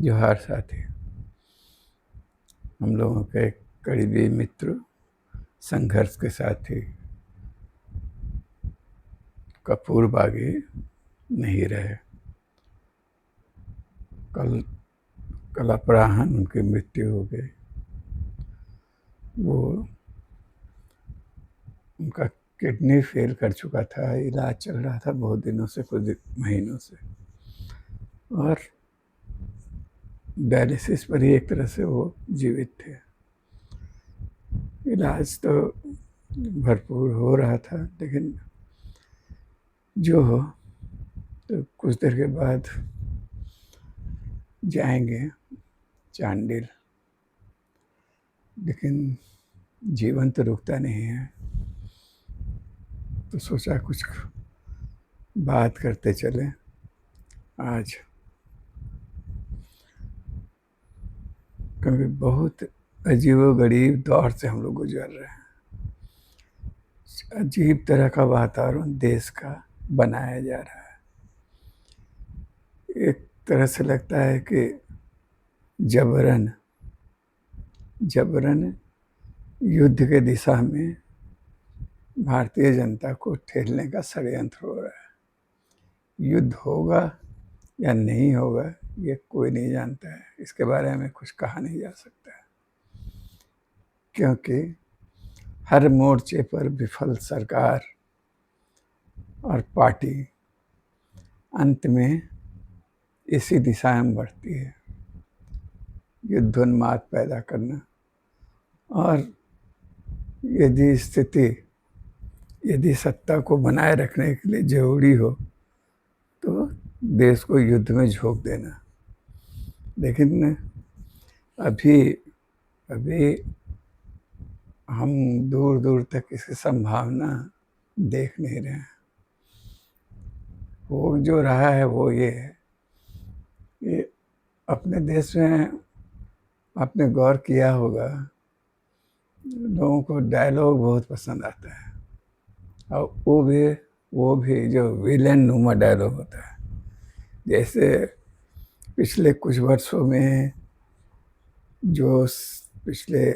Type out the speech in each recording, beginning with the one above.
जोहार साथी। हम लोगों के करीबी मित्र, संघर्ष के साथी कपूर बागी नहीं रहे। कल अपराह्न उनकी मृत्यु हो गई। वो उनका किडनी फेल कर चुका था, इलाज चल रहा था बहुत दिनों से, कुछ महीनों से, और डायलिसिस पर ही एक तरह से वो जीवित थे। इलाज तो भरपूर हो रहा था, लेकिन जो हो तो कुछ देर के बाद जाएंगे चांडिल, लेकिन जीवन तो रुकता नहीं है। तो सोचा कुछ बात करते चले। आज क्योंकि बहुत अजीबोगरीब दौर से हम लोग गुजर रहे हैं। अजीब तरह का वातावरण देश का बनाया जा रहा है। एक तरह से लगता है कि जबरन युद्ध के दिशा में भारतीय जनता को ठेलने का षड्यंत्र हो रहा है। युद्ध होगा या नहीं होगा ये कोई नहीं जानता है, इसके बारे में कुछ कहा नहीं जा सकता है, क्योंकि हर मोर्चे पर विफल सरकार और पार्टी अंत में इसी दिशा में बढ़ती है, युद्धोन्माद पैदा करना। और यदि सत्ता को बनाए रखने के लिए जरूरी हो तो देश को युद्ध में झोंक देना। लेकिन अभी हम दूर दूर तक इसकी संभावना देख नहीं रहे हैं। वो जो रहा है वो ये है कि अपने देश में आपने गौर किया होगा, लोगों को डायलॉग बहुत पसंद आता है, और वो भी जो विलेन नुमा डायलॉग होता है। जैसे पिछले कुछ वर्षों में पिछले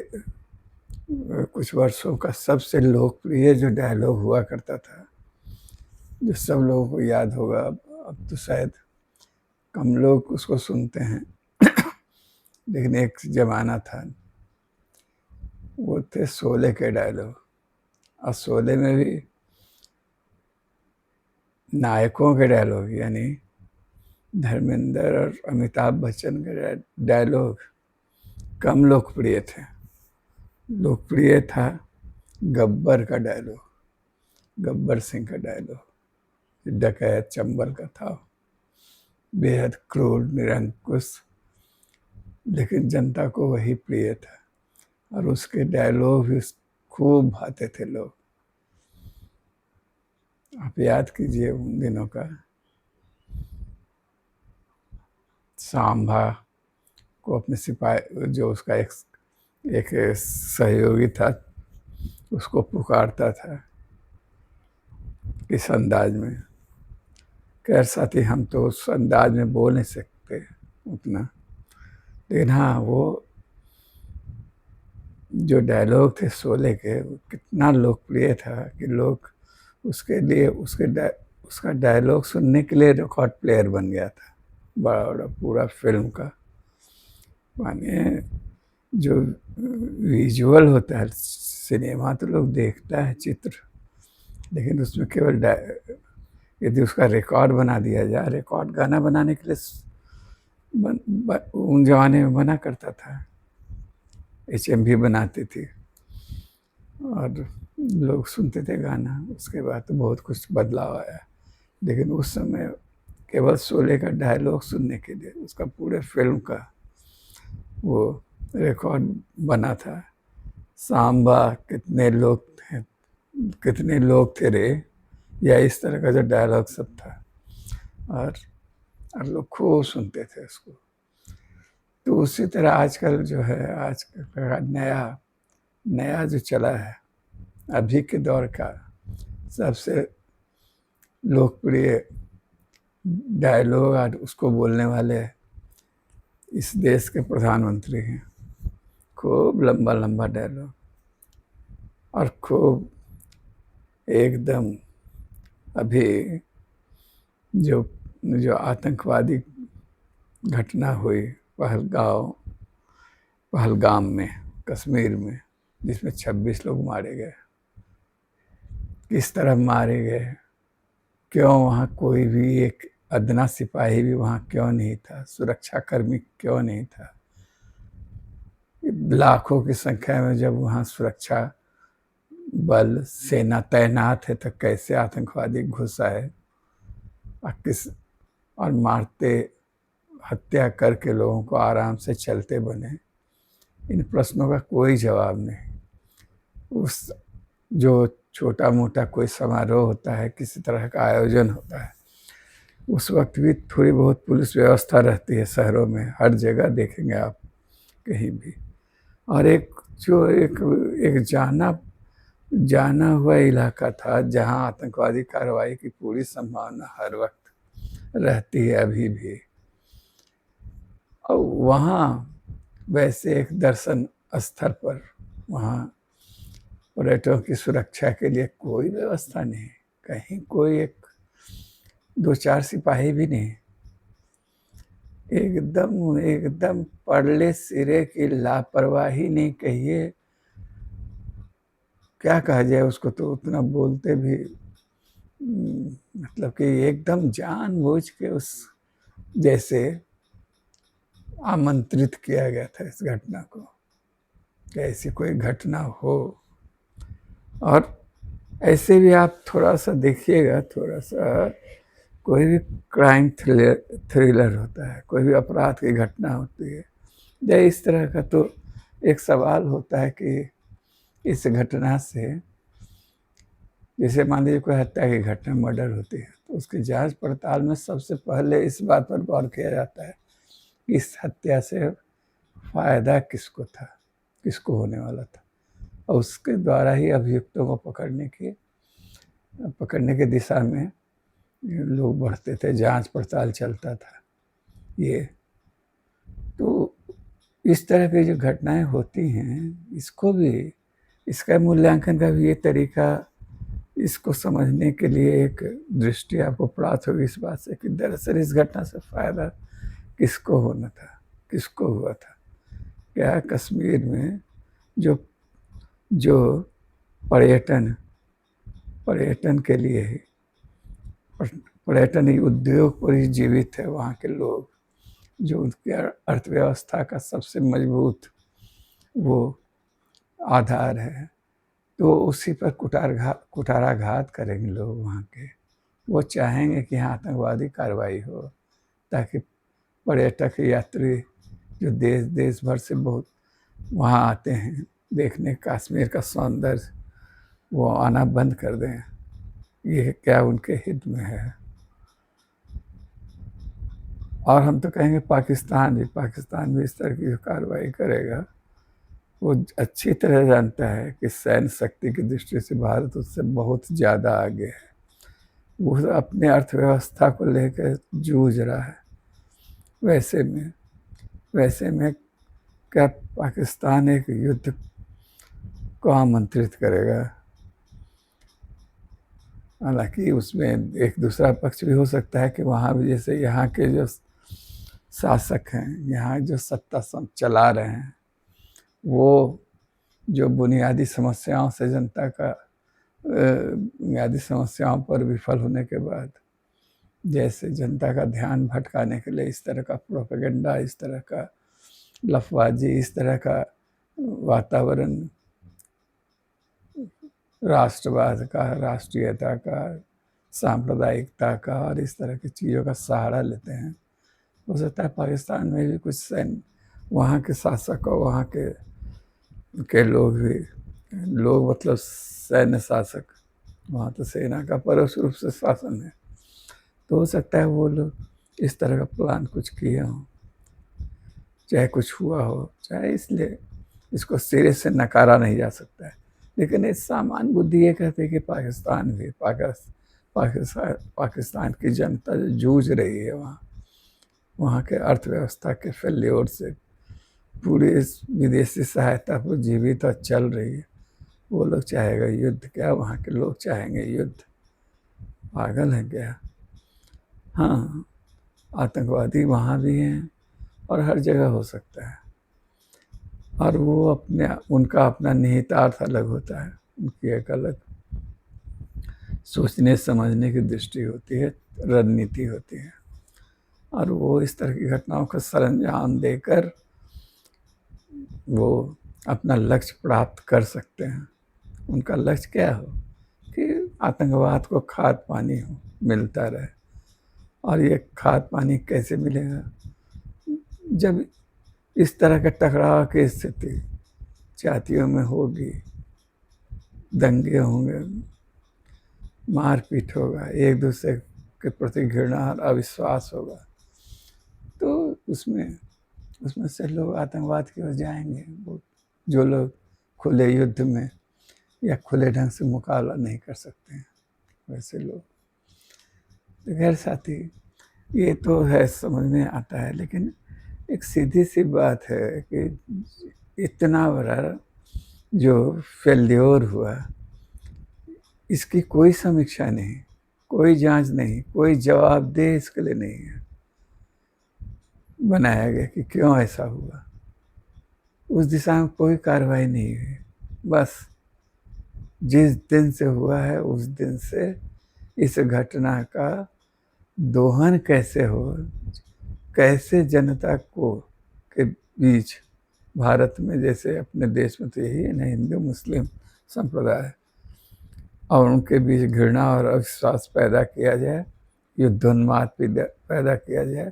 कुछ वर्षों का सबसे लोकप्रिय जो डायलॉग हुआ करता था, जो सब लोगों को याद होगा, अब तो शायद कम लोग उसको सुनते हैं, लेकिन एक जमाना था, वो थे शोले के डायलॉग। और शोले में भी नायकों के डायलॉग, यानी धर्मेंद्र और अमिताभ बच्चन के डायलॉग कम लोकप्रिय थे। लोकप्रिय था गब्बर का डायलॉग, गब्बर सिंह का डायलॉग, डकैत चंबल का था, बेहद क्रूर निरंकुश, लेकिन जनता को वही प्रिय था, और उसके डायलॉग भी खूब भाते थे लोग। आप याद कीजिए उन दिनों का, सांभा को अपने सिपाही, जो उसका एक सहयोगी था, उसको पुकारता था किस अंदाज में। खैर साथी, हम तो उस अंदाज में बोल नहीं सकते उतना, लेकिन हाँ, वो जो डायलॉग थे शोले के, वो कितना लोकप्रिय था कि लोग उसके लिए उसका डायलॉग सुनने के लिए रिकॉर्ड प्लेयर बन गया था, बड़ा बड़ा पूरा फिल्म का। माने जो विजुअल होता है, सिनेमा तो लोग देखता है चित्र, लेकिन उसमें केवल यदि उसका रिकॉर्ड बना दिया जाए, रिकॉर्ड गाना बनाने के लिए उन जमाने में बना करता था, HMV बनाती थी और लोग सुनते थे गाना। उसके बाद तो बहुत कुछ बदलाव आया, लेकिन उस समय केवल शोले का डायलॉग सुनने के लिए उसका पूरे फिल्म का वो रिकॉर्ड बना था। सांबा कितने लोग थे रे, या इस तरह का जो डायलॉग सब था, और लोग खूब सुनते थे उसको। तो उसी तरह आजकल जो है, आजकल का नया जो चला है, अभी के दौर का सबसे लोकप्रिय डायलॉग और उसको बोलने वाले इस देश के प्रधानमंत्री हैं। खूब लंबा लंबा डायलॉग और खूब एकदम अभी जो जो आतंकवादी घटना हुई पहलगाम में, कश्मीर में, जिसमें 26 लोग मारे गए, किस तरह मारे गए, क्यों वहाँ कोई भी एक अदना सिपाही भी वहाँ क्यों नहीं था, सुरक्षाकर्मी क्यों नहीं था। लाखों की संख्या में जब वहाँ सुरक्षा बल सेना तैनात है तो कैसे आतंकवादी घुस आए और मारते, हत्या करके लोगों को आराम से चलते बने। इन प्रश्नों का कोई जवाब नहीं। उस जो छोटा मोटा कोई समारोह होता है, किसी तरह का आयोजन होता है, उस वक्त भी थोड़ी बहुत पुलिस व्यवस्था रहती है शहरों में, हर जगह देखेंगे आप कहीं भी। और एक जाना हुआ इलाका था जहां आतंकवादी कार्रवाई की पूरी संभावना हर वक्त रहती है अभी भी। और वहाँ वैसे एक दर्शन स्थल पर वहाँ पर्यटकों की सुरक्षा के लिए कोई व्यवस्था नहीं, कहीं कोई एक 2-4 सिपाही भी नहीं। एकदम परले सिरे की लापरवाही नहीं कहिए, क्या कहा जाए उसको, तो उतना बोलते भी मतलब कि एकदम जानबूझ के उस जैसे आमंत्रित किया गया था इस घटना को कि ऐसी कोई घटना हो। और ऐसे भी आप थोड़ा सा देखिएगा, थोड़ा सा कोई भी क्राइम थ्रिलर होता है, कोई भी अपराध की घटना होती है या इस तरह का, तो एक सवाल होता है कि इस घटना से, जैसे मान लीजिए कोई हत्या की घटना, मर्डर होती है, तो उसकी जांच पड़ताल में सबसे पहले इस बात पर गौर किया जाता है कि इस हत्या से फायदा किसको था, किसको होने वाला था, और उसके द्वारा ही अभियुक्तों को पकड़ने की दिशा में लोग बढ़ते थे, जांच पड़ताल चलता था। ये तो इस तरह की जो घटनाएं होती हैं, इसको भी, इसका मूल्यांकन का भी ये तरीका, इसको समझने के लिए एक दृष्टि आपको प्राप्त होगी इस बात से कि दरअसल इस घटना से फायदा किसको होना था, किसको हुआ था। क्या कश्मीर में जो जो पर्यटन के लिए ही, पर्यटन उद्योग पर ही जीवित है वहाँ के लोग, जो उनकी अर्थव्यवस्था का सबसे मजबूत वो आधार है, तो उसी पर कुठाराघात करेंगे लोग वहाँ के। वो चाहेंगे कि यहाँ आतंकवादी कार्रवाई हो, ताकि पर्यटक यात्री जो देश भर से बहुत वहाँ आते हैं देखने कश्मीर का सौंदर्य, वो आना बंद कर दें। ये क्या उनके हित में है। और हम तो कहेंगे पाकिस्तान भी इस तरह की कार्रवाई करेगा। वो अच्छी तरह जानता है कि सैन्य शक्ति की दृष्टि से भारत उससे बहुत ज़्यादा आगे है। वो अपने अर्थव्यवस्था को लेकर जूझ रहा है। वैसे में क्या पाकिस्तान एक युद्ध को आमंत्रित करेगा? हालांकि उसमें एक दूसरा पक्ष भी हो सकता है कि वहाँ भी जैसे यहाँ के जो शासक हैं, यहाँ जो सत्ता चला रहे हैं, वो जो बुनियादी समस्याओं से बुनियादी समस्याओं पर विफल होने के बाद, जैसे जनता का ध्यान भटकाने के लिए इस तरह का प्रोपेगेंडा, इस तरह का लफबाजी, इस तरह का वातावरण, राष्ट्रवाद का, राष्ट्रीयता का, सांप्रदायिकता का और इस तरह की चीज़ों का सहारा लेते हैं। हो सकता है पाकिस्तान में भी कुछ सैन्य, वहाँ के शासक और वहाँ के लोग मतलब सैन्य शासक, वहाँ तो सेना का परोक्ष रूप से शासन है, तो हो सकता है वो लोग इस तरह का प्लान कुछ किए हों, चाहे कुछ हुआ हो, चाहे, इसलिए इसको सिरे से नकारा नहीं जा सकता है। लेकिन इस सामान्य बुद्धि ये कहते हैं कि पाकिस्तान की जनता जो जूझ रही है वहाँ, वहाँ के अर्थव्यवस्था के फेल्योर से पूरी इस विदेशी सहायता पर जीवित और चल रही है। वो लोग चाहेगा युद्ध क्या? वहाँ के लोग चाहेंगे युद्ध? पागल है क्या? हाँ, आतंकवादी वहाँ भी हैं और हर जगह हो सकता है, और वो उनका अपना निहितार्थ अलग होता है, उनकी एक अलग सोचने समझने की दृष्टि होती है, रणनीति होती है, और वो इस तरह की घटनाओं का सरंजाम देकर वो अपना लक्ष्य प्राप्त कर सकते हैं। उनका लक्ष्य क्या हो कि आतंकवाद को खाद पानी हो, मिलता रहे। और ये खाद पानी कैसे मिलेगा? जब इस तरह के टकराव की स्थिति जातियों में होगी, दंगे होंगे, मारपीट होगा, एक दूसरे के प्रति घृणा और अविश्वास होगा, तो उसमें से लोग आतंकवाद की ओर जाएंगे। वो जो लोग खुले युद्ध में या खुले ढंग से मुकाबला नहीं कर सकते हैं, वैसे लोग। तो खैर साथी, ये तो है, समझ में आता है, लेकिन एक सीधी सी बात है कि इतना बड़ा जो फेल्योर हुआ, इसकी कोई समीक्षा नहीं, कोई जांच नहीं, कोई जवाबदेह इसके लिए नहीं है बनाया गया कि क्यों ऐसा हुआ। उस दिशा में कोई कार्रवाई नहीं हुई। बस जिस दिन से हुआ है उस दिन से इस घटना का दोहन कैसे हो, कैसे जनता को के बीच, भारत में जैसे अपने देश में तो यही है ना, हिंदू मुस्लिम संप्रदाय, और उनके बीच घृणा और अविश्वास पैदा किया जाए, युद्धोन्माद पैदा किया जाए,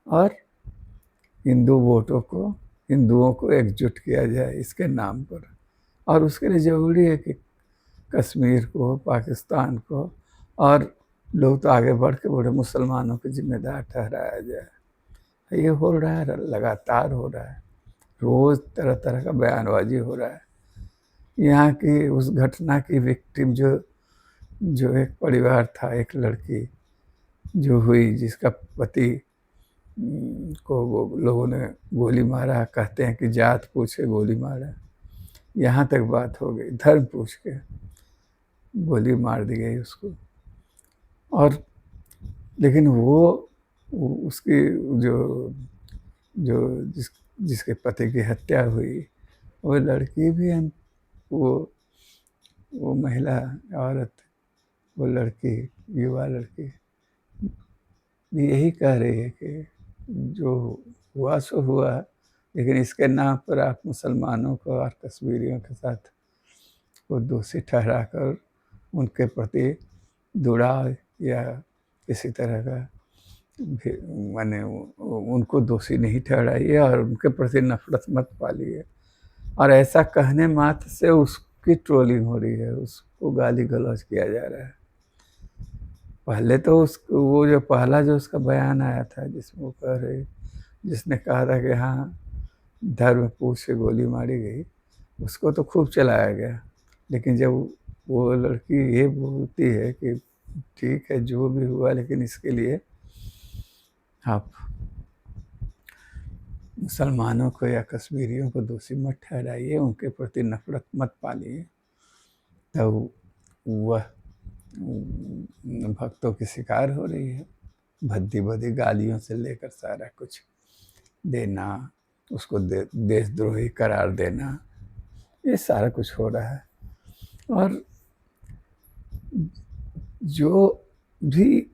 और हिंदू वोटों को, हिंदुओं को एकजुट किया जाए इसके नाम पर। और उसके लिए ज़रूरी है कि कश्मीर को, पाकिस्तान को, और लोग तो आगे बढ़ के बूढ़े मुसलमानों के जिम्मेदार ठहराया जाए। ये हो रहा है, लगातार हो रहा है, रोज़ तरह तरह का बयानबाजी हो रहा है। यहाँ की उस घटना की विक्टिम जो एक परिवार था, एक लड़की जो हुई, जिसका पति को वो लोगों ने गोली मारा, कहते हैं कि जात पूछ के गोली मारा, यहाँ तक बात हो गई, धर्म पूछ के गोली मार दी गई उसको। और लेकिन उसकी जो जो जिसके पति की हत्या हुई, वो लड़की भी वो महिला औरत, वो लड़की, युवा लड़की भी यही कह रही है कि जो हुआ सो हुआ, लेकिन इसके नाम पर आप मुसलमानों को और कश्मीरियों के साथ वो दोषी ठहराकर उनके प्रति जुड़ाव या किसी तरह का माने उनको दोषी नहीं ठहराइए और उनके प्रति नफरत मत पालिए। और ऐसा कहने मात्र से उसकी ट्रोलिंग हो रही है, उसको गाली गलौज किया जा रहा है। पहले तो वो जो पहला जो उसका बयान आया था, जिसमें वो कह रही, जिसने कहा था कि हाँ धर्म पूछ से गोली मारी गई, उसको तो खूब चलाया गया। लेकिन जब वो लड़की ये बोलती है कि ठीक है जो भी हुआ, लेकिन इसके लिए आप मुसलमानों को या कश्मीरियों को दोषी मत ठहराइए, उनके प्रति नफरत मत पालिए, तो वह भक्तों की शिकार हो रही है। भद्दी भद्दी गालियों से लेकर सारा कुछ देना, उसको देशद्रोही करार देना, ये सारा कुछ हो रहा है। और जो भी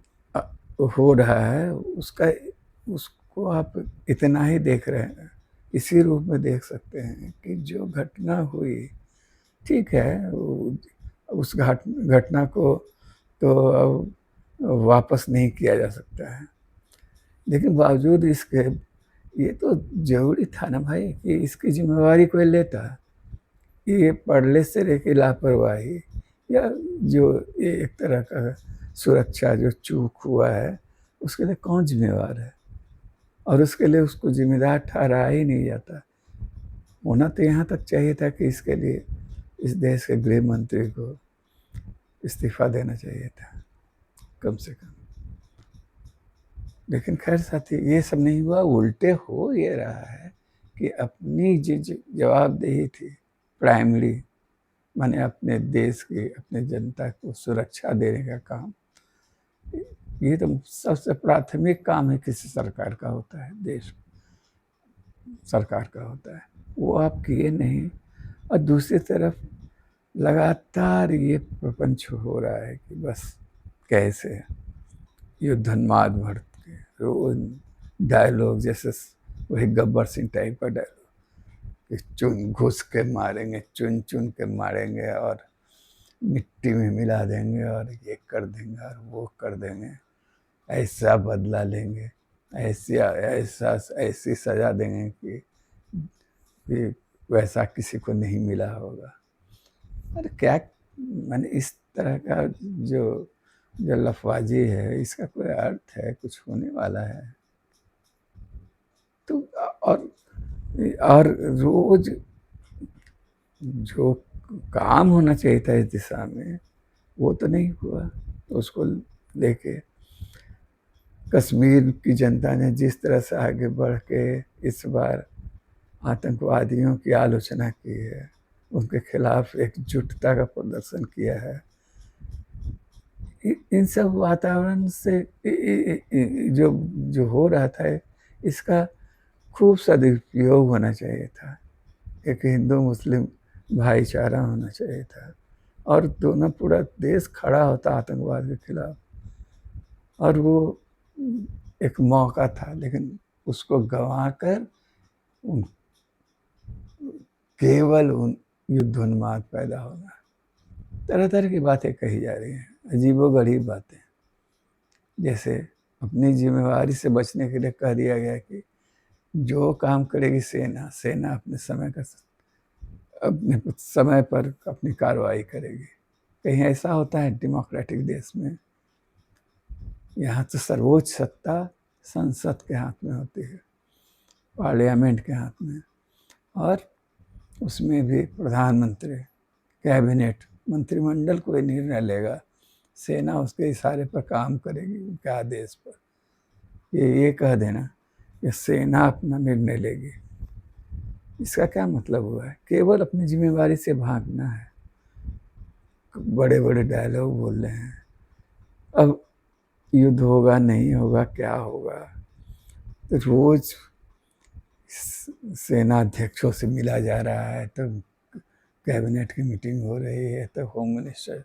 हो रहा है उसको आप इतना ही देख रहे हैं, इसी रूप में देख सकते हैं कि जो घटना हुई, ठीक है, उस घटना को तो अब वापस नहीं किया जा सकता है, लेकिन बावजूद इसके ये तो जरूरी था ना भाई कि इसकी जिम्मेवारी कोई लेता। ये पढ़ले से लेके लापरवाही या जो एक तरह का सुरक्षा जो चूक हुआ है, उसके लिए कौन जिम्मेवार है? और उसके लिए उसको जिम्मेदार ठहराया ही नहीं जाता। होना तो यहाँ तक चाहिए था कि इसके लिए इस देश के गृह मंत्री को इस्तीफा देना चाहिए था, कम से कम। लेकिन खैर साथी, ये सब नहीं हुआ, उल्टे हो ये रहा है कि अपनी जो जवाबदेही थी प्राइमरी, माने अपने देश की, अपने जनता को सुरक्षा देने का काम, ये तो सबसे प्राथमिक काम है किसी सरकार का होता है, देश सरकार का होता है, वो आप किए नहीं। और दूसरी तरफ लगातार ये प्रपंच हो रहा है कि बस कैसे युद्धोन्माद भर के रोज डायलॉग, जैसे वही गब्बर सिंह टाइप का डायलॉग कि चुन घुस के मारेंगे, चुन चुन के मारेंगे और मिट्टी में मिला देंगे और ये कर देंगे और वो कर देंगे, ऐसा बदला लेंगे, ऐसी सजा देंगे कि वैसा किसी को नहीं मिला होगा। अरे क्या, मैंने इस तरह का जो जो लफवाजी है, इसका कोई अर्थ है, कुछ होने वाला है? तो और रोज जो काम होना चाहिए था इस दिशा में, वो तो नहीं हुआ। उसको लेके कश्मीर की जनता ने जिस तरह से आगे बढ़ के इस बार आतंकवादियों की आलोचना की है, उनके खिलाफ एकजुटता का प्रदर्शन किया है, इन सब वातावरण से जो जो हो रहा था, इसका खूब सदुपयोग होना चाहिए था। एक हिंदू मुस्लिम भाईचारा होना चाहिए था और दोनों, पूरा देश खड़ा होता आतंकवाद के खिलाफ, और वो एक मौका था, लेकिन उसको गंवा कर केवल युद्धोन्माद पैदा होना, तरह तरह की बातें कही जा रही हैं, अजीबोगरीब बातें। जैसे अपनी जिम्मेवारी से बचने के लिए कह दिया गया कि जो काम करेगी सेना, सेना अपने समय पर अपनी कार्रवाई करेगी। कहीं ऐसा होता है डेमोक्रेटिक देश में? यहाँ तो सर्वोच्च सत्ता संसद के हाथ में होती है, पार्लियामेंट के हाथ में, और उसमें भी प्रधानमंत्री, कैबिनेट, मंत्रिमंडल कोई निर्णय लेगा, सेना उसके इशारे पर काम करेगी, उनके आदेश पर। ये कह देना कि सेना अपना निर्णय लेगी, इसका क्या मतलब हुआ है? केवल अपनी जिम्मेवारी से भागना है। बड़े बड़े डायलॉग बोल रहे हैं, अब युद्ध होगा नहीं होगा, क्या होगा? तो रोज सेना अध्यक्षों से मिला जा रहा है, तो कैबिनेट की मीटिंग हो रही है, तो होम मिनिस्टर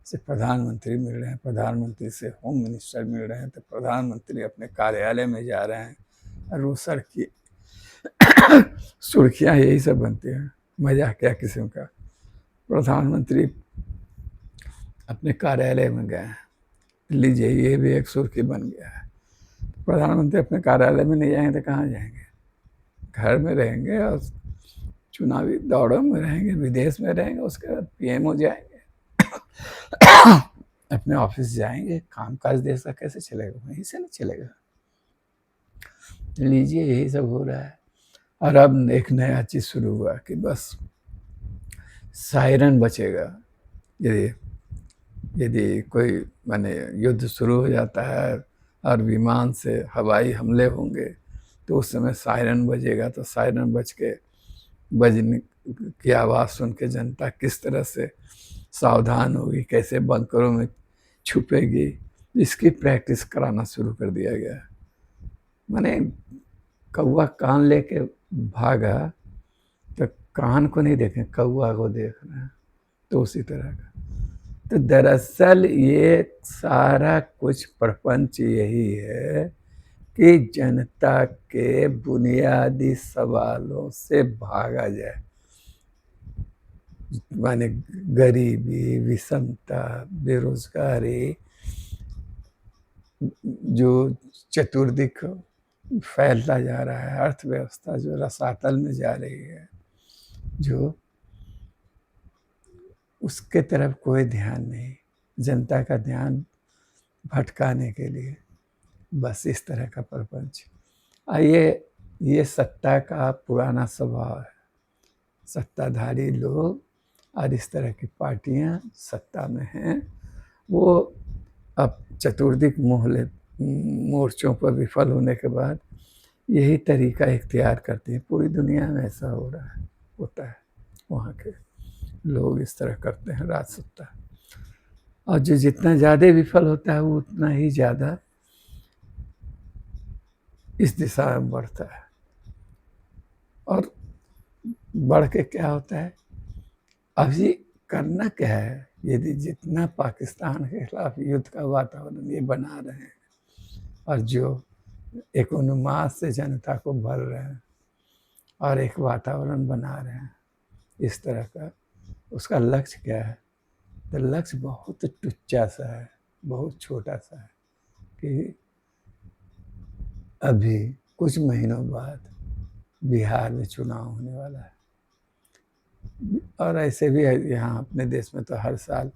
से प्रधानमंत्री मिल रहे हैं, प्रधानमंत्री से होम मिनिस्टर मिल रहे हैं, तो प्रधानमंत्री अपने कार्यालय में जा रहे हैं, और वो सुर्खियाँ यही सब बनती हैं। मजाक क्या किस्म का, प्रधानमंत्री अपने कार्यालय में गए हैं, लीजिए ये भी एक सुर्खी बन गया है। प्रधानमंत्री अपने कार्यालय में नहीं जाएंगे तो कहाँ जाएंगे? घर में रहेंगे और चुनावी दौड़ों में रहेंगे, विदेश में रहेंगे, उसके बाद पीएम हो जाएंगे, अपने ऑफिस जाएंगे। कामकाज देश का कैसे चलेगा? वहीं से नहीं चलेगा। लीजिए यही सब हो रहा है। और अब एक नया चीज शुरू हुआ कि बस सायरन बचेगा, यदि कोई माने युद्ध शुरू हो जाता है और विमान से हवाई हमले होंगे, तो उस समय सायरन बजेगा, तो सायरन बजने की आवाज़ सुन के जनता किस तरह से सावधान होगी, कैसे बंकरों में छुपेगी, इसकी प्रैक्टिस कराना शुरू कर दिया गया। माने कौआ कान लेके भागा तो कान को नहीं देखें, कौआ को देख रहे हैं, तो उसी तरह का। तो दरअसल ये सारा कुछ प्रपंच यही है कि जनता के बुनियादी सवालों से भागा जाए, माने गरीबी, विषमता, बेरोजगारी, जो चतुर्दिक फैलता जा रहा है, अर्थव्यवस्था जो रसातल में जा रही है, जो उसके तरफ कोई ध्यान नहीं, जनता का ध्यान भटकाने के लिए बस इस तरह का प्रपंच। ये सत्ता का पुराना स्वभाव है। सत्ताधारी लोग और इस तरह की पार्टियां सत्ता में हैं, वो अब चतुर्दिक मोह मोर्चों पर विफल होने के बाद यही तरीका इख्तियार करती है। पूरी दुनिया में ऐसा हो रहा है, होता है। वहाँ के लोग इस तरह करते हैं राजसत्ता, और जो जितना ज़्यादा विफल होता है वो उतना ही ज़्यादा इस दिशा में बढ़ता है। और बढ़ के क्या होता है, अभी करना क्या है, यदि जितना पाकिस्तान के खिलाफ युद्ध का वातावरण ये बना रहे हैं और जो एक उन्माद से जनता को भर रहे हैं और एक वातावरण बना रहे हैं इस तरह का, उसका लक्ष्य क्या है? तो लक्ष्य बहुत टुच्चा सा है, बहुत छोटा सा है कि अभी कुछ महीनों बाद बिहार में चुनाव होने वाला है, और ऐसे भी यहाँ अपने देश में तो हर साल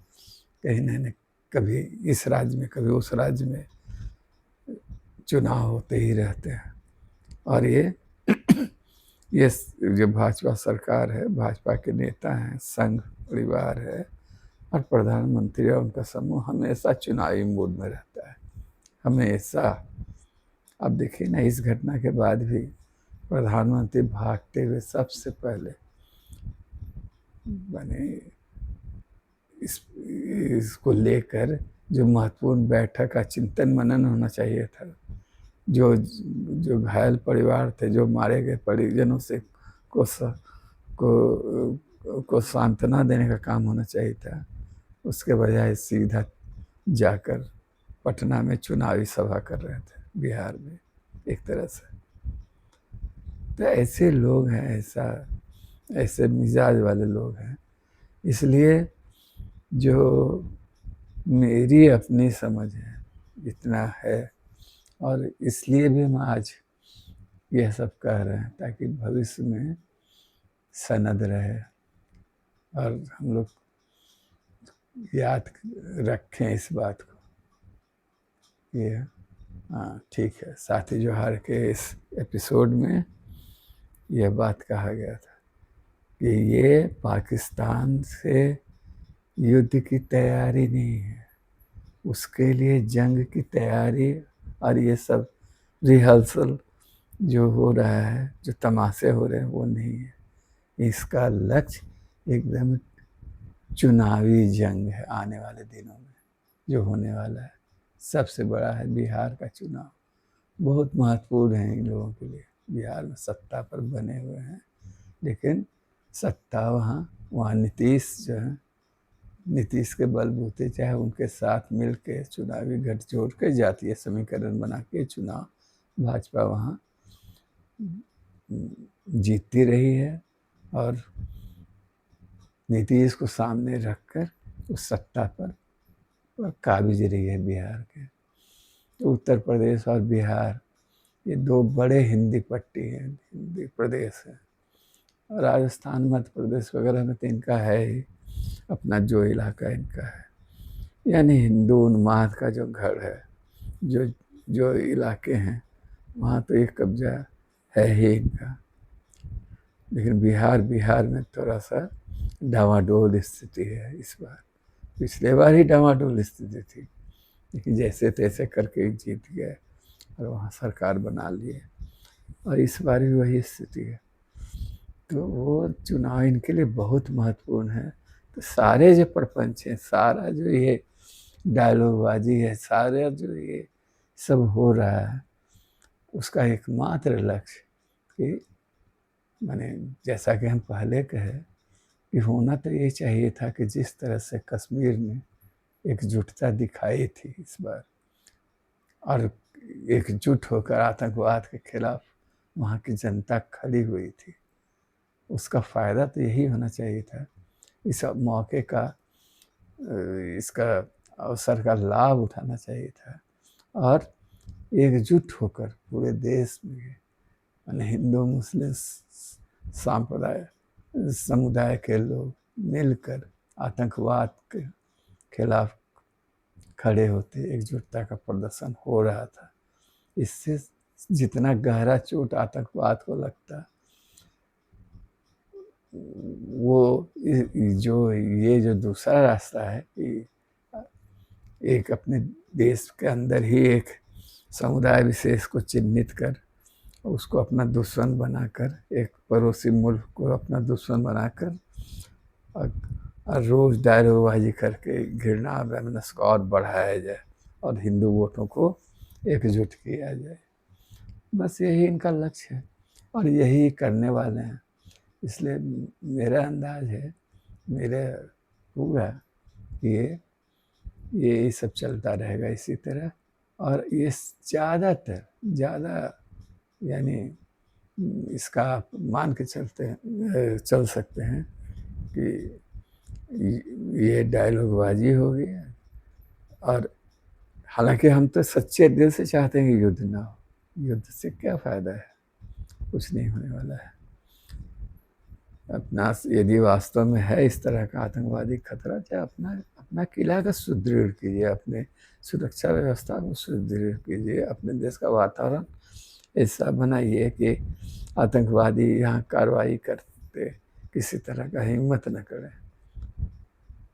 कहीं न कभी इस राज्य में कभी उस राज्य में चुनाव होते ही रहते हैं। और ये जो भाजपा सरकार है, भाजपा के नेता हैं, संघ परिवार है और प्रधानमंत्री और उनका समूह हमेशा चुनावी मूड में रहता है, हमेशा। अब देखिए ना, इस घटना के बाद भी प्रधानमंत्री भागते हुए सबसे पहले माने इसको लेकर जो महत्वपूर्ण बैठक का चिंतन मनन होना चाहिए था, जो घायल परिवार थे, जो मारे गए परिजनों से को सांत्वना देने का काम होना चाहिए था, उसके बजाय सीधा जाकर पटना में चुनावी सभा कर रहे थे बिहार में एक तरह से। तो ऐसे लोग हैं, ऐसे मिजाज वाले लोग हैं। इसलिए जो मेरी अपनी समझ है इतना है, और इसलिए भी हम आज यह सब कह रहे हैं ताकि भविष्य में सनद रहे और हम लोग याद रखें इस बात को। ये हाँ ठीक है, साथी जोहार के इस एपिसोड में यह बात कहा गया था कि ये पाकिस्तान से युद्ध की तैयारी नहीं है, उसके लिए जंग की तैयारी और ये सब रिहर्सल जो हो रहा है, जो तमाशे हो रहे हैं, वो नहीं है। इसका लक्ष्य एकदम चुनावी जंग है आने वाले दिनों में जो होने वाला है। सबसे बड़ा है बिहार का चुनाव, बहुत महत्वपूर्ण है इन लोगों के लिए। बिहार में सत्ता पर बने हुए हैं, लेकिन सत्ता वहाँ नीतीश जो है, नीतीश के बलबूते चाहे उनके साथ मिल के चुनावी गठजोड़ के जातीय समीकरण बना के चुनाव भाजपा वहाँ जीतती रही है, और नीतीश को सामने रखकर उस सत्ता पर काबिज रही है बिहार के। तो उत्तर प्रदेश और बिहार ये दो बड़े हिंदी पट्टी हैं, हिंदी प्रदेश है। और राजस्थान मध्य प्रदेश वगैरह में तो इनका है ही अपना जो इलाका इनका है, यानी हिंदू उन्माद का जो घर है, जो इलाके हैं वहाँ तो एक कब्जा है ही इनका। लेकिन बिहार में थोड़ा सा डावाडोल स्थिति है इस बार। पिछले बार ही डावाडोल स्थिति थी, लेकिन जैसे तैसे करके जीत गए और वहाँ सरकार बना लिए, और इस बार भी वही स्थिति है। तो वो चुनाव इनके लिए बहुत महत्वपूर्ण है। तो सारे जो प्रपंच हैं, सारा जो ये डायलॉगबाजी है, सारा जो ये सब हो रहा है, उसका एकमात्र लक्ष्य कि माने जैसा कि हम पहले कहे कि होना तो ये चाहिए था कि जिस तरह से कश्मीर में एकजुटता दिखाई थी इस बार, और एकजुट होकर आतंकवाद के खिलाफ वहाँ की जनता खड़ी हुई थी, उसका फ़ायदा तो यही होना चाहिए था। इस मौके का, इसका अवसर का लाभ उठाना चाहिए था और एकजुट होकर पूरे देश में माने हिंदू मुस्लिम समुदाय के लोग मिलकर आतंकवाद के खिलाफ खड़े होते, एकजुटता का प्रदर्शन हो रहा था। इससे जितना गहरा चोट आतंकवाद को लगता, वो जो दूसरा रास्ता है कि एक अपने देश के अंदर ही एक समुदाय विशेष को चिन्हित कर उसको अपना दुश्मन बनाकर, एक पड़ोसी मुल्क को अपना दुश्मन बनाकर और रोज़ डायलॉगबाजी करके घृणा और वैमनस्य को और बढ़ाया जाए और हिंदू वोटों को एकजुट किया जाए। बस यही इनका लक्ष्य है और यही करने वाले हैं। इसलिए मेरा अंदाज है, मेरे पूरा, ये सब चलता रहेगा इसी तरह। और ये ज़्यादा यानी इसका आप मान के चल सकते हैं कि ये डायलॉगबाजी हो गई। और हालांकि हम तो सच्चे दिल से चाहते हैं कि युद्ध ना हो। युद्ध से क्या फ़ायदा है, कुछ नहीं होने वाला है। अपना यदि वास्तव में है इस तरह का आतंकवादी खतरा, चाहे अपना किला का सुदृढ़ कीजिए, अपने सुरक्षा व्यवस्था को सुदृढ़ कीजिए, अपने देश का वातावरण ऐसा बनाइए कि आतंकवादी यहाँ कार्रवाई करते किसी तरह का हिम्मत न करे।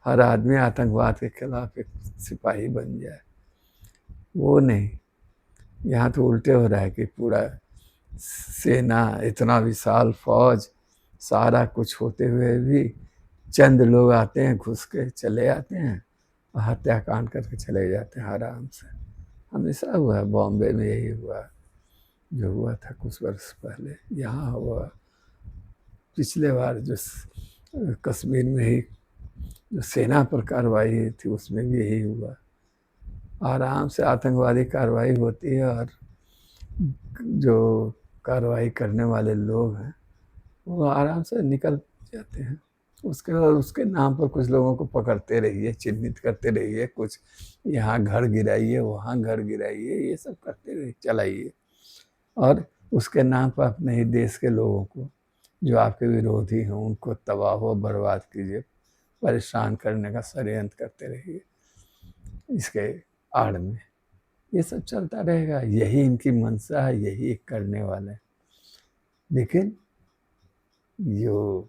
हर आदमी आतंकवाद के खिलाफ एक सिपाही बन जाए, वो नहीं। यहाँ तो उल्टे हो रहा है कि पूरा सेना, इतना विशाल फौज, सारा कुछ होते हुए भी चंद लोग आते हैं, घुस के चले आते हैं और हत्याकांड करके चले जाते हैं आराम से। हमेशा हुआ है, बॉम्बे में यही हुआ, जो हुआ था कुछ वर्ष पहले। यहाँ हुआ पिछले बार, जो कश्मीर में ही जो सेना पर कार्रवाई थी उसमें भी यही हुआ। आराम से आतंकवादी कार्रवाई होती है और जो कार्रवाई करने वाले लोग हैं वो आराम से निकल जाते हैं। उसके बाद उसके नाम पर कुछ लोगों को पकड़ते रहिए, चिन्हित करते रहिए, कुछ यहाँ घर गिराइए, वहाँ घर गिराइए, ये सब करते रहिए, चलाइए। और उसके नाम पर अपने ही देश के लोगों को, जो आपके विरोधी हैं, उनको तबाह व बर्बाद कीजिए, परेशान करने का षड्यंत्र करते रहिए इसके आड़ में। ये सब चलता रहेगा, यही इनकी मंशा है, यही करने वाले हैं। लेकिन जो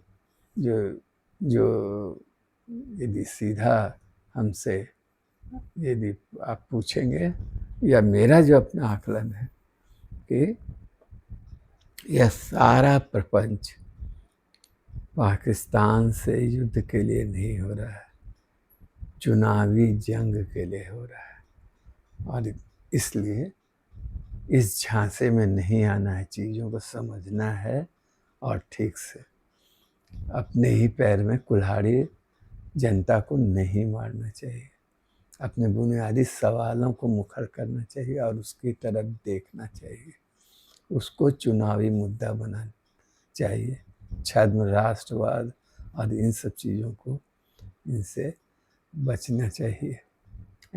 यदि सीधा हमसे यदि आप पूछेंगे, या मेरा जो अपना आकलन है कि यह सारा प्रपंच पाकिस्तान से युद्ध के लिए नहीं हो रहा है, चुनावी जंग के लिए हो रहा है। और इसलिए इस झांसे में नहीं आना है, चीज़ों को समझना है और ठीक से अपने ही पैर में कुल्हाड़ी जनता को नहीं मारना चाहिए। अपने बुनियादी सवालों को मुखर करना चाहिए और उसकी तरफ देखना चाहिए, उसको चुनावी मुद्दा बनाना चाहिए। छद्म राष्ट्रवाद और इन सब चीज़ों को, इनसे बचना चाहिए।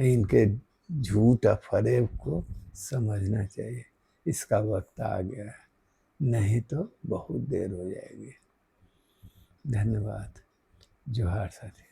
इनके झूठ और फरेब को समझना चाहिए। इसका वक्त आ गया है, नहीं तो बहुत देर हो जाएगी। धन्यवाद। जोहार साथी।